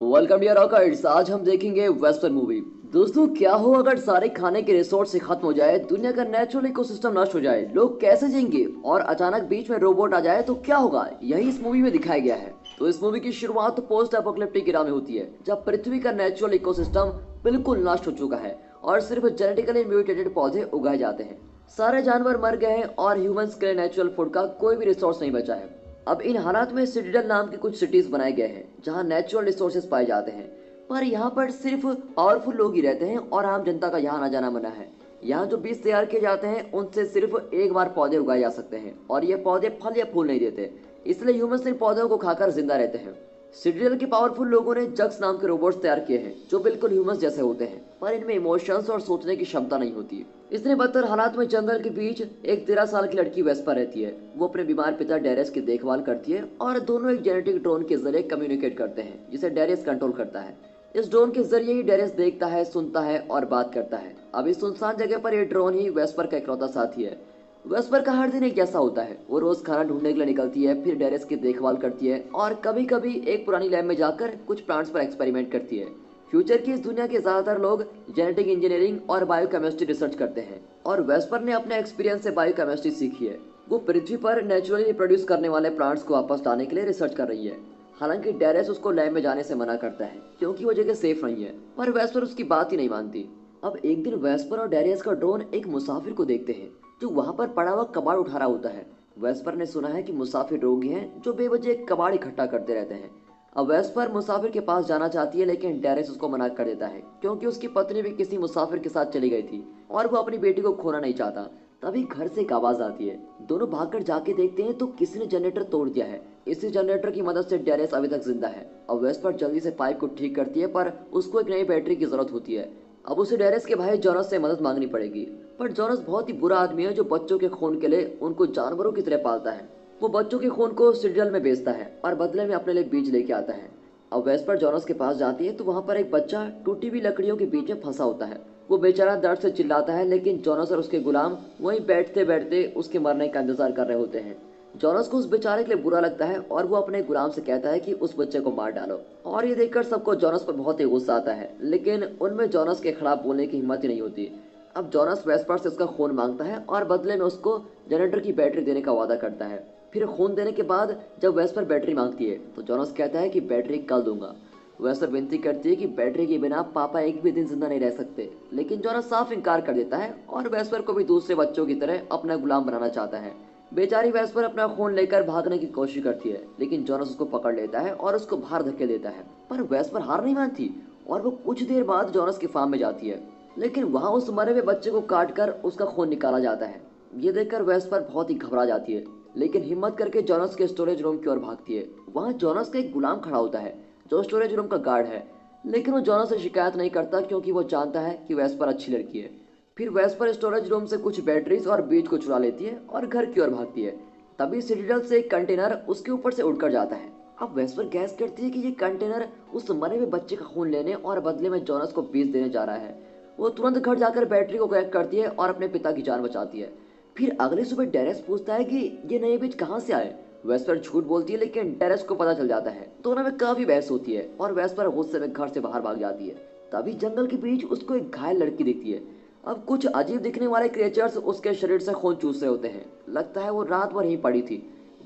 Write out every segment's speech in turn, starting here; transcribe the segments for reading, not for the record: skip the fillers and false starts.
Welcome dear rockers. आज हम देखेंगे वेस्टर्न मूवी। दोस्तों, क्या हो अगर सारे खाने के रिसोर्स से खत्म हो जाए, दुनिया का नेचुरल इकोसिस्टम नष्ट हो जाए, लोग कैसे जिएंगे और अचानक बीच में रोबोट आ जाए तो क्या होगा, यही इस मूवी में दिखाया गया है। तो इस मूवी की शुरुआत पोस्ट एपोकलिप्टिक इरा में होती है, जब पृथ्वी का नेचुरल इकोसिस्टम बिल्कुल नष्ट हो चुका है और सिर्फ जेनेटिकली म्यूटेटेड पौधे उगाए जाते हैं। सारे जानवर मर गए हैं और ह्यूमंस के लिए नेचुरल फूड का कोई भी रिसोर्स नहीं बचा है। अब इन हालात में सिटिडल नाम के कुछ सिटीज बनाए गए हैं जहां नेचुरल रिसोर्सेज पाए जाते हैं, पर यहाँ पर सिर्फ पावरफुल लोग ही रहते हैं और आम जनता का यहाँ आना जाना मना है। यहाँ जो बीज तैयार किए जाते हैं उनसे सिर्फ एक बार पौधे उगाए जा सकते हैं और ये पौधे फल या फूल नहीं देते, इसलिए ह्यूमंस इन पौधों को खाकर जिंदा रहते हैं। सिटिडल के पावरफुल लोगों ने जक्स नाम के रोबोट्स तैयार किए हैं जो बिल्कुल ह्यूमंस जैसे होते हैं, पर इनमें इमोशंस और सोचने की क्षमता नहीं होती। इतने बदतर हालात में जंगल के बीच एक 13 साल की लड़की वेस्पर रहती है। वो अपने बीमार पिता डेरियस की देखभाल करती है और दोनों एक जेनेटिक ड्रोन के जरिए कम्युनिकेट करते हैं जिसे डेरियस कंट्रोल करता है। इस ड्रोन के जरिए ही डेरियस देखता है, सुनता है और बात करता है। अब इस सुनसान जगह पर ये ड्रोन ही वेस्पर का इकलौता साथी है। वेस्पर का हर दिन एक जैसा होता है। वो रोज खाना ढूंढने के लिए निकलती है, फिर डेरेस की देखभाल करती है और कभी कभी एक पुरानी लैब में जाकर कुछ प्लांट्स पर एक्सपेरिमेंट करती है। फ्यूचर की इस दुनिया के ज्यादातर लोग जेनेटिक इंजीनियरिंग और बायोकेमिस्ट्री रिसर्च करते हैं और वेस्पर ने अपने एक्सपीरियंस से बायोकेमिस्ट्री सीखी है। वो पृथ्वी पर नेचुरली रिप्रोड्यूस करने वाले प्लांट्स को वापस लाने के लिए रिसर्च कर रही है। हालांकि डेरेस उसको लैब में जाने से मना करता है क्योंकि वो जगह सेफ नहीं है, पर वेस्पर उसकी बात ही नहीं मानती। अब एक दिन वेस्पर और डेरियस का ड्रोन एक मुसाफिर को देखते हैं जो वहां पर पड़ा हुआ कबाड़ उठा रहा होता है। वेस्पर ने सुना है कि मुसाफिर रोगी हैं जो बेवजह कबाड़ इकट्ठा करते रहते हैं। अब वेस्पर मुसाफिर के पास जाना चाहती है, लेकिन डेरिस उसको मना कर देता है क्योंकि उसकी पत्नी भी किसी मुसाफिर के साथ चली गई थी और वो अपनी बेटी को खोना नहीं चाहता। तभी घर से एक आवाज आती है। दोनों भागकर जाके देखते हैं तो किसी ने जनरेटर तोड़ दिया है। इसी जनरेटर की मदद से डेरिस अभी तक जिंदा है। अब वेस्पर जल्दी से पाइप को ठीक करती है, पर उसको एक नई बैटरी की जरूरत होती है। अब उसे डेरेस के भाई जॉनस से मदद मांगनी पड़ेगी, पर जॉनस बहुत ही बुरा आदमी है जो बच्चों के खून के लिए उनको जानवरों की तरह पालता है। वो बच्चों के खून को सिडल में बेचता है और बदले में अपने लिए बीज लेके आता है। अब वेस्पर जॉनस के पास जाती है तो वहां पर एक बच्चा टूटी हुई लकड़ियों के बीच में फंसा होता है। वो बेचारा दर्द से चिल्लाता है, लेकिन जॉनस और उसके गुलाम वहीं बैठते बैठते उसके मरने का इंतजार कर रहे होते हैं। जॉनस को उस बेचारे के लिए बुरा लगता है और वो अपने गुलाम से कहता है कि उस बच्चे को मार डालो। और ये देखकर सबको जॉनस पर बहुत ही गुस्सा आता है, लेकिन उनमें जॉनस के खिलाफ बोलने की हिम्मत ही नहीं होती। अब जॉनस वेस्पर से उसका खून मांगता है और बदले में उसको जनरेटर की बैटरी देने का वादा करता है। फिर खून देने के बाद जब वेस्पर बैटरी मांगती है तो जॉनस कहता है कि बैटरी कल दूंगा। वेस्पर विनती करती है कि बैटरी के बिना पापा एक भी दिन जिंदा नहीं रह सकते, लेकिन जॉनस साफ इनकार कर देता है और वेस्पर को भी दूसरे बच्चों की तरह अपना गुलाम बनाना चाहता है। बेचारी वेस्पर अपना खून लेकर भागने की कोशिश करती है, लेकिन जॉनस उसको पकड़ लेता है और उसको बाहर धकेल देता है। पर वेस्पर हार नहीं मानती और वो कुछ देर बाद जॉनस के फार्म में जाती है, लेकिन वहां उस मरे हुए बच्चे को काट कर उसका खून निकाला जाता है। ये देखकर वेस्पर बहुत ही घबरा जाती है, लेकिन हिम्मत करके जॉनस के स्टोरेज रूम की ओर भागती है। वहां जॉनस का एक गुलाम खड़ा होता है जो स्टोरेज रूम का गार्ड है, लेकिन वो जॉनस से शिकायत नहीं करता क्योंकि वो जानता है कि वेस्पर अच्छी लड़की है। फिर वेस्पर स्टोरेज रूम से कुछ बैटरीज और बीज को चुरा लेती है और घर की ओर भागती है। तभी सिटिडल से एक कंटेनर उसके ऊपर से उड़कर जाता है। अब वेस्पर गैस करती है कि ये कंटेनर उस मरे हुए बच्चे का खून लेने और बदले में जॉनस को बीज देने जा रहा है। वो तुरंत घर जाकर बैटरी को कनेक्ट करती है और अपने पिता की जान बचाती है। फिर अगली सुबह डेरेस पूछता है कि ये नए बीज कहाँ से आए। वेस्पर झूठ बोलती है, लेकिन डेरेस को पता चल जाता है। दोनों में काफी बहस होती है और वेस्पर गुस्से में घर से बाहर भाग जाती है। तभी जंगल के बीच उसको एक घायल लड़की दिखती है। अब कुछ अजीब दिखने वाले क्रिएचर्स उसके शरीर से खून चूस रहे होते हैं। लगता है वो रात भर यहीं पड़ी थी।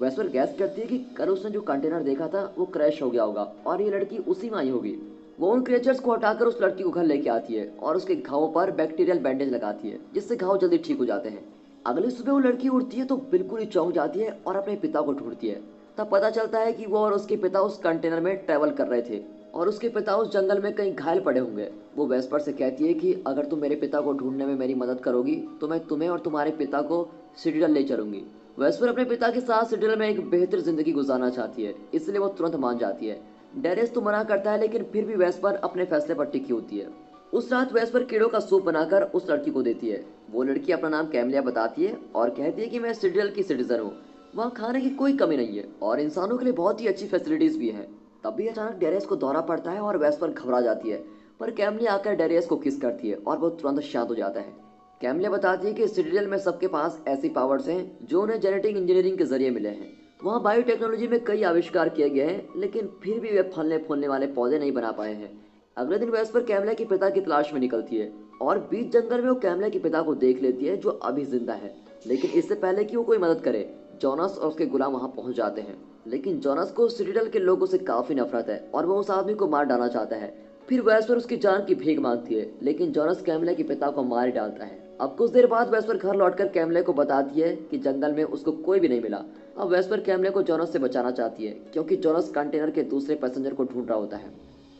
वेस्पर गैस करती है कि कल उसने जो कंटेनर देखा था वो क्रैश हो गया होगा और ये लड़की उसी में आई होगी। वो उन क्रिएचर्स को हटाकर उस लड़की को घर लेके आती है और उसके घावों पर बैक्टीरियल बैंडेज लगाती है जिससे घाव जल्दी ठीक हो जाते हैं। अगली सुबह वो लड़की उठती है तो बिल्कुल ही चौंक जाती है और अपने पिता को ढूंढती है। तब पता चलता है कि वो और उसके पिता उस कंटेनर में ट्रेवल कर रहे थे और उसके पिता उस जंगल में कहीं घायल पड़े होंगे। वो वेस्पर से कहती है कि अगर तुम मेरे पिता को ढूंढने में मेरी मदद करोगी तो मैं तुम्हें और तुम्हारे पिता को सिटिडल ले चलूंगी। वेस्पर अपने पिता के साथ सिटिडल में एक बेहतर जिंदगी गुजारना चाहती है, इसलिए वो तुरंत मान जाती है। डेरेस तो मना करता है, लेकिन फिर भी वेस्पर अपने फैसले पर टिकी होती है। उस रात वेस्पर कीड़ों का सूप बनाकर उस लड़की को देती है। वो लड़की अपना नाम कैमलिया बताती है और कहती है कि मैं सिटिडल की सिटीजन हूँ। वहाँ खाने की कोई कमी नहीं है और इंसानों के लिए बहुत ही अच्छी फैसिलिटीज भी हैं। तभी अचानक डेरियस को दौरा पड़ता है और वेस्पर घबरा जाती है, पर कैमलिया आकर डेरियस को किस करती है और वो तुरंत शांत हो जाता है। कैमलिया बताती है कि सिटिडल में सबके पास ऐसी पावर्स हैं जो उन्हें जेनेटिक इंजीनियरिंग के जरिए मिले हैं। वहाँ बायोटेक्नोलॉजी में कई आविष्कार किए गए हैं, लेकिन फिर भी वे फलने फूलने वाले पौधे नहीं बना पाए हैं। अगले दिन वेस्पर कैमला के पिता की तलाश में निकलती है और बीच जंगल में वो कैमला के पिता को देख लेती है जो अभी जिंदा है। लेकिन इससे पहले कि वो कोई मदद करे, जोनस और उसके गुलाम वहां पहुंच जाते हैं। लेकिन जोनस को सिटिडल के लोगों से काफी नफरत है और वो उस आदमी को मार डालना चाहता है। फिर वेस्पर उसकी जान की भीख मांगती है, लेकिन जोनस कैमले के पिता को मार ही डालता है। अब कुछ देर बाद वेस्पर घर लौटकर कैमले को बताती है कि जंगल में उसको कोई भी नहीं मिला। अब वेस्पर कैमले को जोनस से बचाना चाहती है, क्योंकि जोनस कंटेनर के दूसरे पैसेंजर को ढूंढ रहा होता है।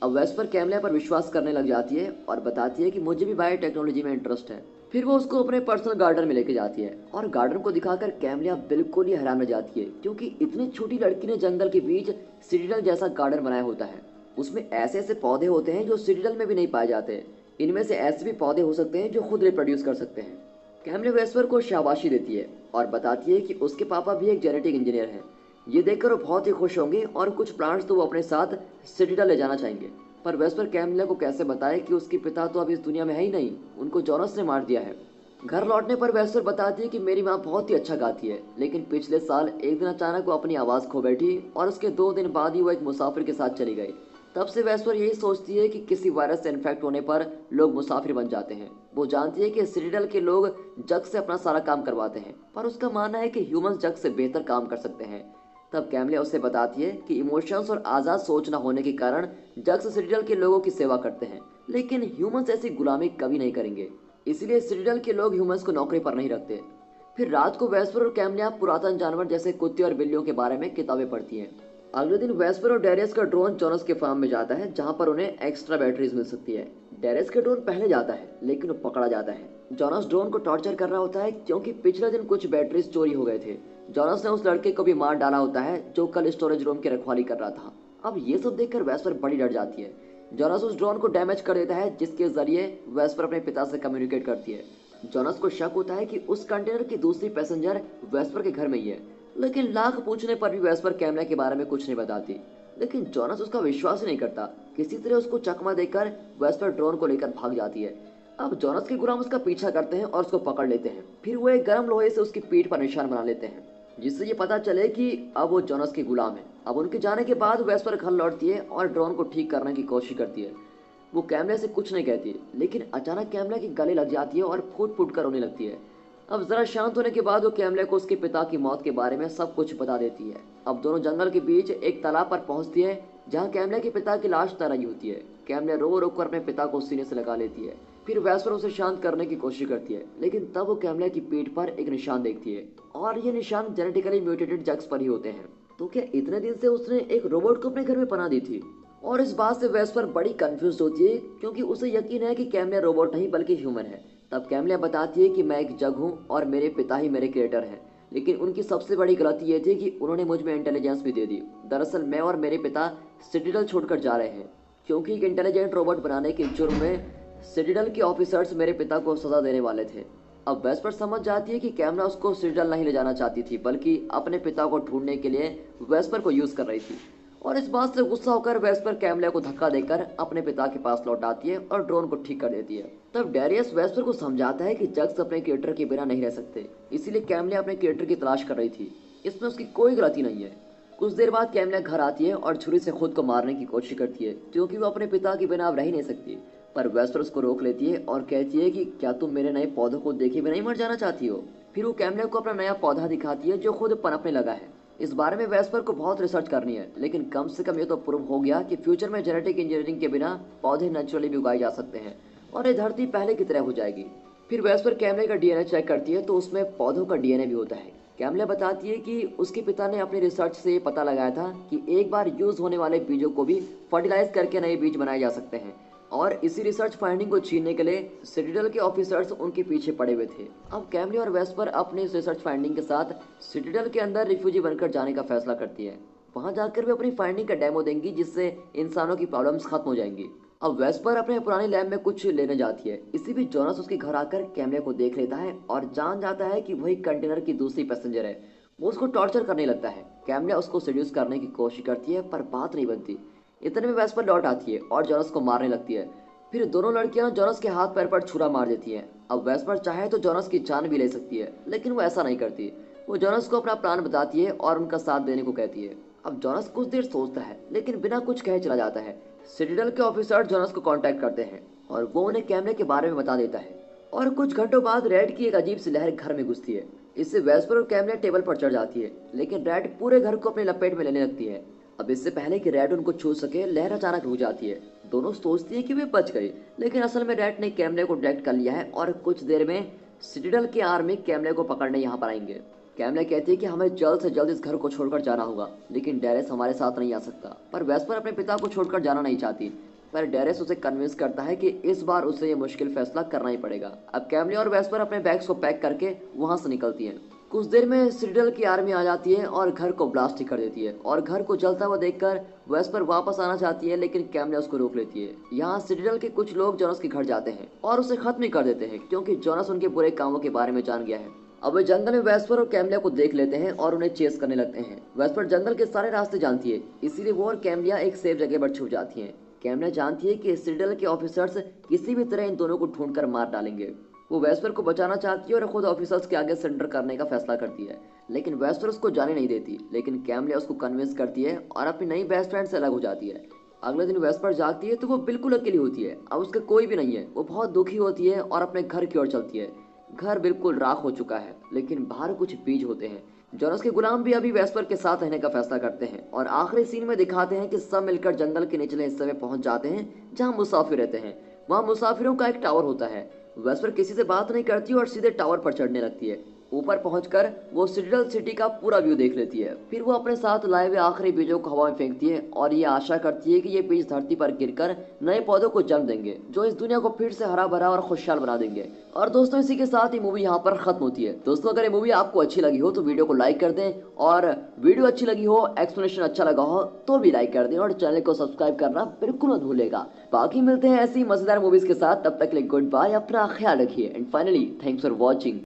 अब वेस्पर कैमले पर विश्वास करने लग जाती है और बताती है कि मुझे भी बायोटेक्नोलॉजी में इंटरेस्ट है। फिर वो उसको अपने पर्सनल गार्डन में लेके जाती है और गार्डन को दिखाकर कैमलिया बिल्कुल ही हैरान रह जाती है, क्योंकि इतनी छोटी लड़की ने जंगल के बीच सिटिडल जैसा गार्डन बनाया होता है। उसमें ऐसे ऐसे पौधे होते हैं जो सिटिडल में भी नहीं पाए जाते। इनमें से ऐसे भी पौधे हो सकते हैं जो खुद रिप्रोड्यूस कर सकते हैं। कैमले वेस्पर को शाबाशी देती है और बताती है कि उसके पापा भी एक जेनेटिक इंजीनियर हैं। ये देखकर वो बहुत ही खुश होंगे और कुछ प्लांट्स तो वो अपने साथ सिटिडल ले जाना चाहेंगे। पर वेस्पर कैमले को कैसे बताए कि उसके पिता तो अब इस दुनिया में है ही नहीं, उनको जोनस ने मार दिया है। घर लौटने पर वेस्पर बताती है कि मेरी माँ बहुत ही अच्छा गाती है, लेकिन पिछले साल एक दिन अचानक वो अपनी आवाज़ खो बैठी और उसके 2 दिन बाद ही वो एक मुसाफिर के साथ चली गई। तब से वेस्पर यही सोचती है कि किसी वायरस से इन्फेक्ट होने पर लोग मुसाफिर बन जाते हैं। वो जानती है कि सिटिडल के लोग जग से अपना सारा काम करवाते हैं, पर उसका मानना है कि ह्यूमंस जग से बेहतर काम कर सकते हैं। तब कैमलिया उसे बताती है कि इमोशंस और आज़ाद सोच न होने के कारण जग्स सिटिडल के लोगों की सेवा करते हैं, लेकिन ह्यूमंस ऐसी गुलामी कभी नहीं करेंगे। इसलिए सिटिडल के लोग ह्यूमंस को नौकरी पर नहीं रखते। फिर रात को वेस्पर और कैमलिया पुरातन जानवर जैसे कुत्ते और बिल्लियों के बारे में किताबें पढ़ती हैं। अगले दिन वेस्पर और डेरियस का ड्रोन जोनस के फार्म में जाता है, जहां पर उन्हें एक्स्ट्रा बैटरीज मिल सकती है। डेरियस का ड्रोन पहले जाता है, लेकिन वो पकड़ा जाता है। जोनस ड्रोन को टॉर्चर कर रहा होता है, क्योंकि पिछले दिन कुछ बैटरीज चोरी हो गए थे। जोनस ने उस लड़के को भी मार डाला होता है जो कल स्टोरेज रूम की रखवाली कर रहा था। अब ये सब देखकर वेस्पर बड़ी डर जाती है। जोनस उस ड्रोन को डैमेज कर देता है, जिसके जरिए वेस्पर अपने पिता से कम्युनिकेट करती है। जोनस को शक होता है कि उस कंटेनर की दूसरी पैसेंजर वेस्पर के घर में ही है, लेकिन लाख पूछने पर भी वेस्पर कैमला के बारे में कुछ नहीं बताती। लेकिन जोनस उसका विश्वास ही नहीं करता। किसी तरह उसको चकमा देकर वेस्पर ड्रोन को लेकर भाग जाती है। अब जोनस के गुलाम उसका पीछा करते हैं और उसको पकड़ लेते हैं। फिर वो एक गर्म लोहे से उसकी पीठ पर निशान बना लेते हैं, जिससे ये पता चले कि अब वो जोनस के गुलाम है। अब उनके जाने के बाद वेस्पर घर लौटती है और ड्रोन को ठीक करने की कोशिश करती है। वो कैमले से कुछ नहीं कहती, लेकिन अचानक कैमले की गले लग जाती है और फूट फूट कर रोने लगती है। अब जरा शांत होने के बाद वो कैमले को उसके पिता की मौत के बारे में सब कुछ बता देती है। अब दोनों जंगल के बीच एक तालाब पर पहुंचती है, जहां कैमले के पिता की लाश तैर रही होती है। कैमले रो रो कर अपने पिता को सीने से लगा लेती है। फिर वेस्पर उसे शांत करने की कोशिश करती है, लेकिन तब वो कैमले की पीठ पर एक निशान देखती है, और ये निशान जेनेटिकली म्यूटेटेड जग्स पर ही होते हैं। तो क्या इतने दिन से उसने एक रोबोट को अपने घर में पनाह दी थी? और इस बात से वेस्पर बड़ी कंफ्यूज होती है, क्योंकि उसे यकीन है कि कैमले रोबोट नहीं बल्कि ह्यूमन है। तब कैमलिया बताती है कि मैं एक जग हूँ और मेरे पिता ही मेरे क्रिएटर हैं, लेकिन उनकी सबसे बड़ी गलती ये थी कि उन्होंने मुझ में इंटेलिजेंस भी दे दी। दरअसल मैं और मेरे पिता सिटिडल छोड़कर जा रहे हैं, क्योंकि एक इंटेलिजेंट रोबोट बनाने के जुर्म में सिटिडल के ऑफिसर्स मेरे पिता को सजा देने वाले थे। अब वेस्पर समझ जाती है कि कैमरा उसको सिटिडल नहीं ले जाना चाहती थी, बल्कि अपने पिता को ढूंढने के लिए वेस्पर को यूज कर रही थी। और इस बात से गुस्सा होकर वेस्पर कैमलिया को धक्का देकर अपने पिता के पास लौट आती है और ड्रोन को ठीक कर देती है। तब डेरियस वेस्पर को समझाता है कि जग्स अपने क्रिएटर के बिना नहीं रह सकते, इसीलिए कैमलिया अपने क्रिएटर की तलाश कर रही थी। इसमें उसकी कोई गलती नहीं है। कुछ देर बाद कैमलिया घर आती है और छुरी से खुद को मारने की कोशिश करती है, क्योंकि वो अपने पिता के बिना अब रह ही नहीं सकती। पर वेस्पर उसको रोक लेती है और कहती है कि क्या तुम मेरे नए पौधों को देखे बिना ही मर जाना चाहती हो? फिर वो कैमलिया को अपना नया पौधा दिखाती है जो खुद पनपने लगा है। इस बारे में वेस्पर को बहुत रिसर्च करनी है, लेकिन कम से कम ये तो प्रूव हो गया कि फ्यूचर में जेनेटिक इंजीनियरिंग के बिना पौधे नेचुरली भी उगाए जा सकते हैं और ये धरती पहले की तरह हो जाएगी। फिर वेस्पर कैमले का डीएनए चेक करती है तो उसमें पौधों का डीएनए भी होता है। कैमले बताती है कि उसके पिता ने अपनी रिसर्च से पता लगाया था कि एक बार यूज होने वाले बीजों को भी फर्टिलाइज करके नए बीज बनाए जा सकते हैं, और इसी रिसर्च फाइंडिंग को छीनने के लिए सिटिडल के ऑफिसर्स उनके पीछे पड़े हुए थे। अब कैमले और वेस्पर अपने इस रिसर्च फाइंडिंग के साथ सिटिडल के अंदर रिफ्यूजी बनकर जाने का फैसला करती है। वहां जाकर वे अपनी फाइंडिंग का डेमो देंगी, जिससे इंसानों की प्रॉब्लम्स खत्म हो जाएंगी। अब वेस्पर अपने पुराने लैब में कुछ लेने जाती है। इसी बीच जोनस उसके घर आकर कैमले को देख लेता है और जान जाता है कि वही कंटेनर की दूसरी पैसेंजर है। वो उसको टॉर्चर करने लगता है। कैमले उसको सेड्यूस करने की कोशिश करती है, पर बात नहीं बनती। इतने में वेस्पर लौट आती है और जोनस को मारने लगती है। फिर दोनों लड़कियां जोनस के हाथ पैर पर छुरा मार देती हैं। अब वेस्पर चाहे तो जोनस की जान भी ले सकती है, लेकिन वो ऐसा नहीं करती। वो जोनस को अपना प्लान बताती है और उनका साथ देने को कहती है। अब जोनस कुछ देर सोचता है लेकिन बिना कुछ कहे चला जाता है। सिटिडल के ऑफिसर जोनस को कांटेक्ट करते हैं और वो उन्हें कैमरे के बारे में बता देता है। और कुछ घंटों बाद रेड की एक अजीब सी लहर घर में घुसती है। इससे वेस्पर और कैमरे टेबल पर चढ़ जाती है, लेकिन रेड पूरे घर को अपने लपेट में लेने लगती है। अब इससे पहले कि रेड उनको छू सके, लहर अचानक रुक जाती है। दोनों सोचती है कि वे बच गए, लेकिन असल में रेड ने कैमरे को डिटेक्ट कर लिया है और कुछ देर में सिटिडल की आर्मी कैमरे को पकड़ने यहाँ पर आएंगे। कैमरे कहती है कि हमें जल्द से जल्द इस घर को छोड़कर जाना होगा, लेकिन डेरेस हमारे साथ नहीं आ सकता। पर वेस्पर अपने पिता को छोड़कर जाना नहीं चाहती, पर डेरेस उसे कन्विंस करता है कि इस बार उसे ये मुश्किल फैसला करना ही पड़ेगा। अब कैमले और वेस्पर अपने बैग्स को पैक करके वहां से निकलती हैं। कुछ देर में सिटिडल की आर्मी आ जाती है और घर को ब्लास्ट ही कर देती है। और घर को जलता हुआ देखकर वेस्पर वापस आना चाहती है, लेकिन कैमले उसको रोक लेती है। यहाँ सिटिडल के कुछ लोग जोनस के घर जाते हैं और उसे खत्म ही कर देते हैं, क्योंकि जोनस उनके बुरे कामों के बारे में जान गया है। अब वे जंगल में वेस्पर और कैमलिया को देख लेते हैं और उन्हें चेस करने लगते हैं। वेस्पर जंगल के सारे रास्ते जानती है, इसीलिए वो और कैमलिया एक सेफ जगह पर छुप जाती हैं। कैमलिया जानती है कि सिटिडल के ऑफिसर्स किसी भी तरह इन दोनों को ढूंढकर मार डालेंगे। वो वेस्पर को बचाना चाहती है और खुद ऑफिसर्स के आगे सरेंडर करने का फैसला करती है, लेकिन वेस्पर उसको जाने नहीं देती। लेकिन कैमलिया उसको कन्विंस करती है और अपनी नई बेस्ट फ्रेंड से अलग हो जाती है। अगले दिन वेस्पर जागती है तो वो बिल्कुल अकेली होती है। अब उसका कोई भी नहीं है। वो बहुत दुखी होती है और अपने घर की ओर चलती है। घर बिल्कुल राख हो चुका है, लेकिन बाहर कुछ बीज होते हैं। जोनस के गुलाम भी अभी वेस्पर के साथ रहने का फैसला करते हैं और आखिरी सीन में दिखाते हैं कि सब मिलकर जंगल के निचले हिस्से में पहुंच जाते हैं जहां मुसाफिर रहते हैं। वहां मुसाफिरों का एक टावर होता है। वेस्पर किसी से बात नहीं करती और सीधे टावर पर चढ़ने लगती है। ऊपर पहुंचकर वो सिटिडल सिटी का पूरा व्यू देख लेती है। फिर वो अपने साथ लाए हुए आखिरी बीजों को हवा में फेंकती है और ये आशा करती है कि ये बीज धरती पर गिरकर नए पौधों को जन्म देंगे, जो इस दुनिया को फिर से हरा भरा और खुशहाल बना देंगे। और दोस्तों, इसी के साथ ही मूवी यहाँ पर खत्म होती है। दोस्तों, अगर ये मूवी आपको अच्छी लगी हो तो वीडियो को लाइक कर दें, और वीडियो अच्छी लगी हो, एक्सप्लेनेशन अच्छा लगा हो तो भी लाइक कर दें, और चैनल को सब्सक्राइब करना बिल्कुल मत भूलेगा। बाकी मिलते हैं ऐसी मजेदार मूवीज के साथ, तब तक के लिए गुड बाय, अपना ख्याल रखिए, and finally thanks for watching.